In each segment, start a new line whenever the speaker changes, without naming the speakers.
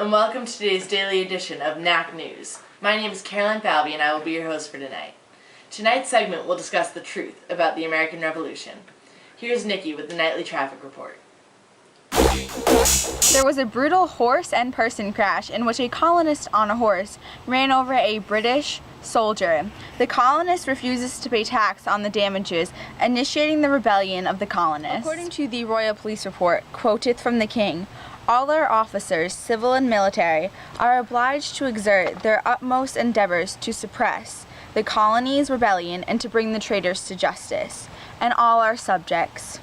and welcome to today's daily edition of NAC News. My name is Caroline Falvey and I will be your host for tonight. Tonight's segment will discuss the truth about the American Revolution. Here's Nikki with the nightly traffic report.
There was a brutal horse and person crash in which a colonist on a horse ran over a British soldier. The colonist refuses to pay tax on the damages, initiating the rebellion of the colonists. According to the Royal Police Report, quoted from the King, all our officers, civil and military, are obliged to exert their utmost endeavors to suppress the colony's rebellion and to bring the traitors to justice, and all our subjects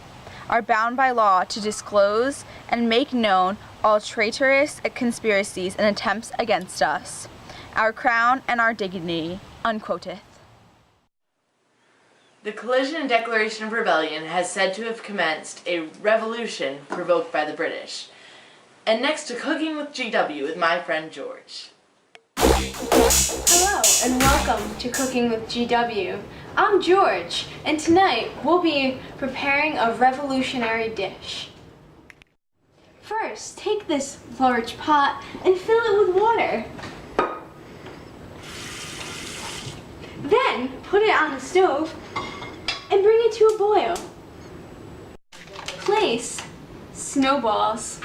are bound by law to disclose and make known all traitorous conspiracies and attempts against us, our crown and our dignity, unquoteth.
The Collision and Declaration of Rebellion has said to have commenced a revolution provoked by the British. And next to Cooking with GW with my friend George.
Hello and welcome to Cooking with GW. I'm George, and tonight we'll be preparing a revolutionary dish. First, take this large pot and fill it with water. Then, put it on the stove and bring it to a boil. Place snowballs,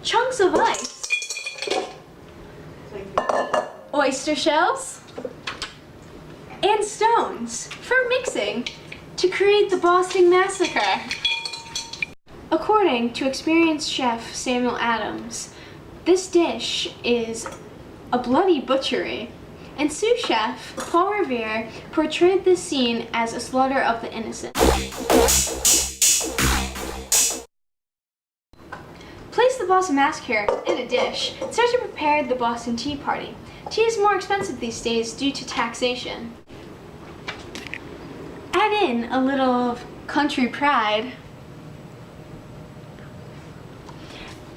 chunks of ice, oyster shells, and stones for mixing to create the Boston Massacre. According to experienced chef Samuel Adams, this dish is a bloody butchery, and sous chef Paul Revere portrayed this scene as a slaughter of the innocent. Place the Boston Massacre in a dish and start to prepare the Boston Tea Party. Tea is more expensive these days due to taxation. Add in a little of country pride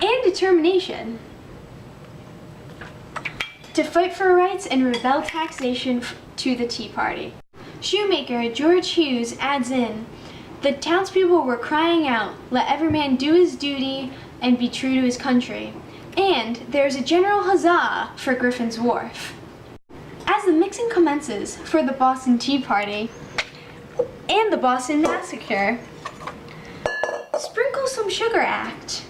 and determination to fight for rights and rebel taxation to the Tea Party. Shoemaker George Hughes adds in, the townspeople were crying out, let every man do his duty and be true to his country. And there's a general huzzah for Griffin's Wharf. As the mixing commences for the Boston Tea Party and the Boston Massacre, sprinkle some sugar act,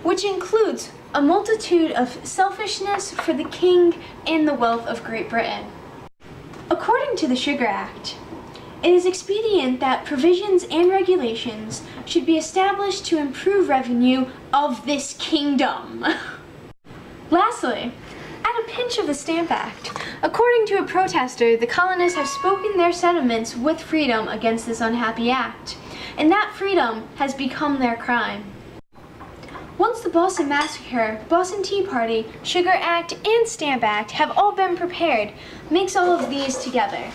which includes a multitude of selfishness for the king and the wealth of Great Britain. According to the Sugar Act, it is expedient that provisions and regulations should be established to improve revenue of this kingdom. Lastly, add a pinch of the Stamp Act. According to a protester, the colonists have spoken their sentiments with freedom against this unhappy act, and that freedom has become their crime. Once the Boston Massacre, Boston Tea Party, Sugar Act, and Stamp Act have all been prepared, mix all of these together.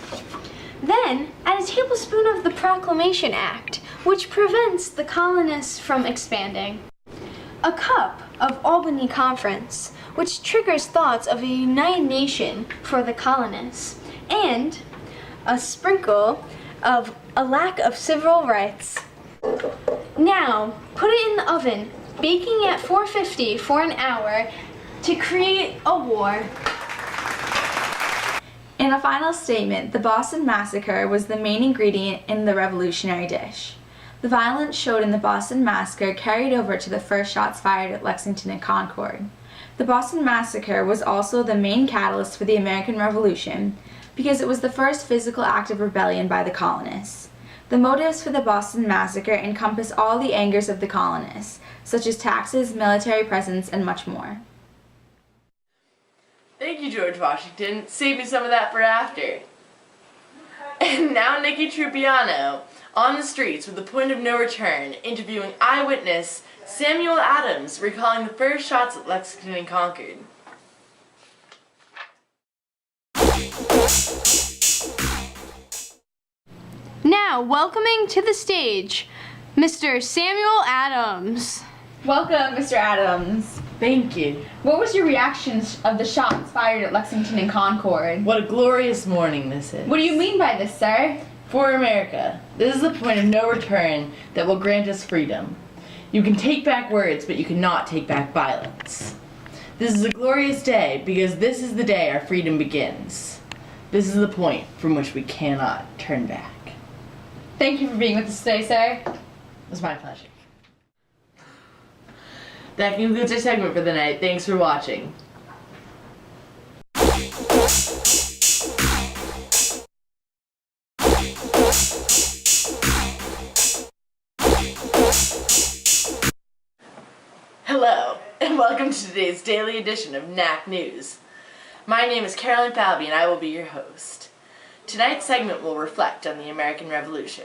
Then, add a tablespoon of the Proclamation Act, which prevents the colonists from expanding. A cup of Albany Conference, which triggers thoughts of a united nation for the colonists. And a sprinkle of a lack of civil rights. Now, put it in the oven, baking at 450 for an hour to create a war.
In a final statement, the Boston Massacre was the main ingredient in the revolutionary dish. The violence showed in the Boston Massacre carried over to the first shots fired at Lexington and Concord. The Boston Massacre was also the main catalyst for the American Revolution because it was the first physical act of rebellion by the colonists. The motives for the Boston Massacre encompass all the angers of the colonists, such as taxes, military presence, and much more.
Thank you, George Washington. Save me some of that for after. And now Nikki Trupiano, on the streets with the point of no return, interviewing eyewitness Samuel Adams, recalling the first shots at Lexington and Concord.
Now, welcoming to the stage, Mr. Samuel Adams.
Welcome, Mr. Adams.
Thank you.
What was your reaction of the shots fired at Lexington and Concord?
What a glorious morning this is.
What do you mean by this, sir?
For America, this is the point of no return that will grant us freedom. You can take back words, but you cannot take back violence. This is a glorious day because this is the day our freedom begins. This is the point from which we cannot turn back.
Thank you for being with us today, sir.
It was my pleasure. That concludes our segment for the night. Thanks for watching. Hello, and welcome to today's daily edition of NAC News. My name is Carolyn Falvey, and I will be your host. Tonight's segment will reflect on the American Revolution.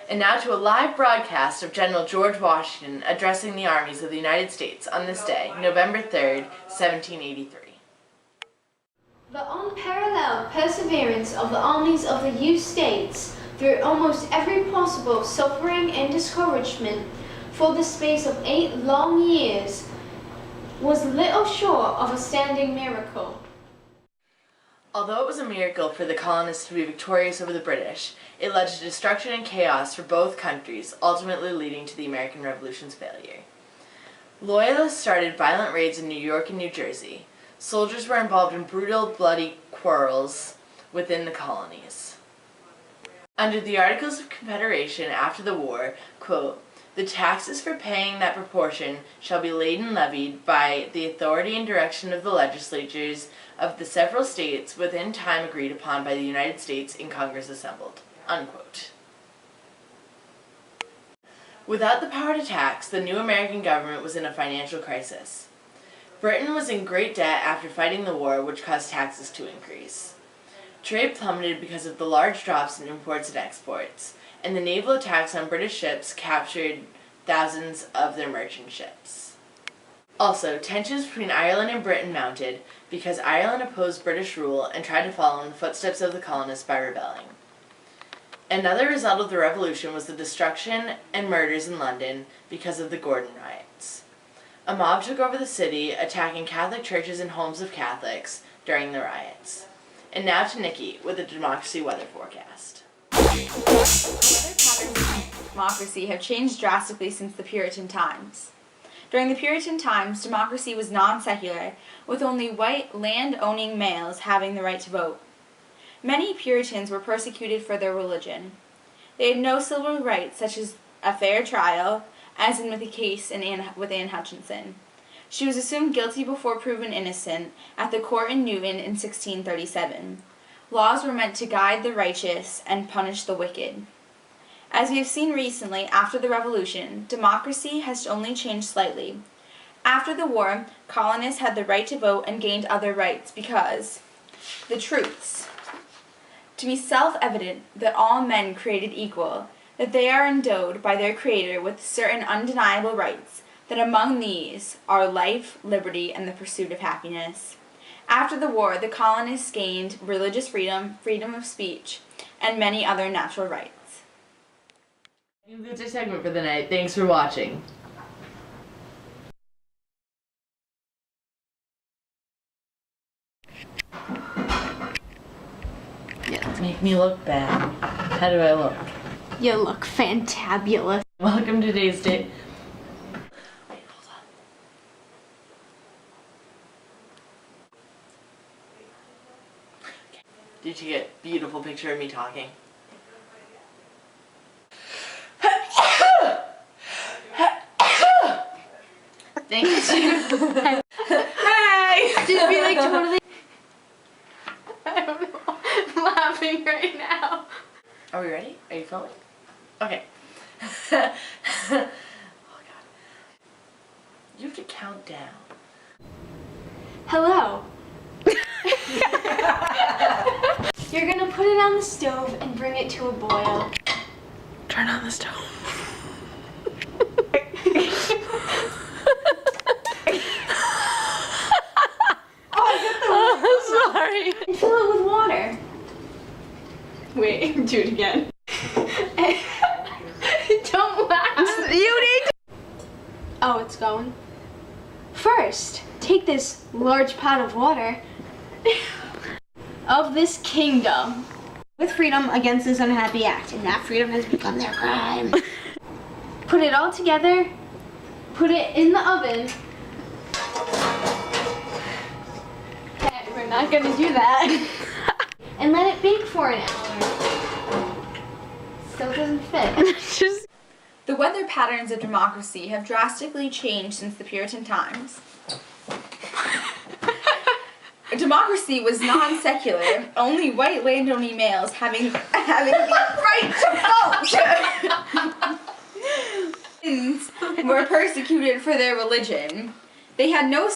And now to a live broadcast of General George Washington addressing the armies of the United States on this day, November 3rd, 1783.
The unparalleled perseverance of the armies of the U States through almost every possible suffering and discouragement for the space of 8 long years was little short of a standing miracle.
Although it was a miracle for the colonists to be victorious over the British, it led to destruction and chaos for both countries, ultimately leading to the American Revolution's failure. Loyalists started violent raids in New York and New Jersey. Soldiers were involved in brutal, bloody quarrels within the colonies. Under the Articles of Confederation after the war, quote, "The taxes for paying that proportion shall be laid and levied by the authority and direction of the legislatures of the several states within time agreed upon by the United States in Congress assembled." Unquote. Without the power to tax, the new American government was in a financial crisis. Britain was in great debt after fighting the war, which caused taxes to increase. Trade plummeted because of the large drops in imports and exports, and the naval attacks on British ships captured thousands of their merchant ships. Also, tensions between Ireland and Britain mounted because Ireland opposed British rule and tried to follow in the footsteps of the colonists by rebelling. Another result of the Revolution was the destruction and murders in London because of the Gordon riots. A mob took over the city, attacking Catholic churches and homes of Catholics during the riots. And now to Nikki with the Democracy Weather Forecast.
Weather patterns of democracy have changed drastically since the Puritan times. During the Puritan times, democracy was non-secular, with only white, land-owning males having the right to vote. Many Puritans were persecuted for their religion. They had no civil rights, such as a fair trial, as in with the case with Anne Hutchinson. She was assumed guilty before proven innocent at the court in Newton in 1637. Laws were meant to guide the righteous and punish the wicked. As we have seen recently, after the Revolution, democracy has only changed slightly. After the war, colonists had the right to vote and gained other rights because the truths. To be self-evident that all men created equal, that they are endowed by their Creator with certain undeniable rights, that among these are life, liberty, and the pursuit of happiness. After the war, the colonists gained religious freedom, freedom of speech, and many other natural rights.
That concludes our segment for the night. Thanks for watching. Yeah, make me look bad. How do I look?
You look fantabulous.
Welcome to today's day. Wait, hold on. Okay. Did you get a beautiful picture of me talking?
Thank you.
Hi! Just be like totally.
I don't know. I'm laughing right now.
Are we ready? Are you filming? Okay. Oh god. You have to count down.
Hello. You're gonna put it on the stove and bring it to a boil.
Turn on the stove.
Sorry.
And fill it with water.
Wait, do it again.
Don't laugh.
You need to.
Oh, it's going. First, take this large pot of water of this kingdom with freedom against this unhappy act, and that freedom has become their crime. Put it all together, put it in the oven. Not gonna do that. And let it bake for an hour. So it doesn't fit.
The weather patterns of democracy have drastically changed since the Puritan times. Democracy was non-secular, only white landowning males having the right to vote were persecuted for their religion. They had no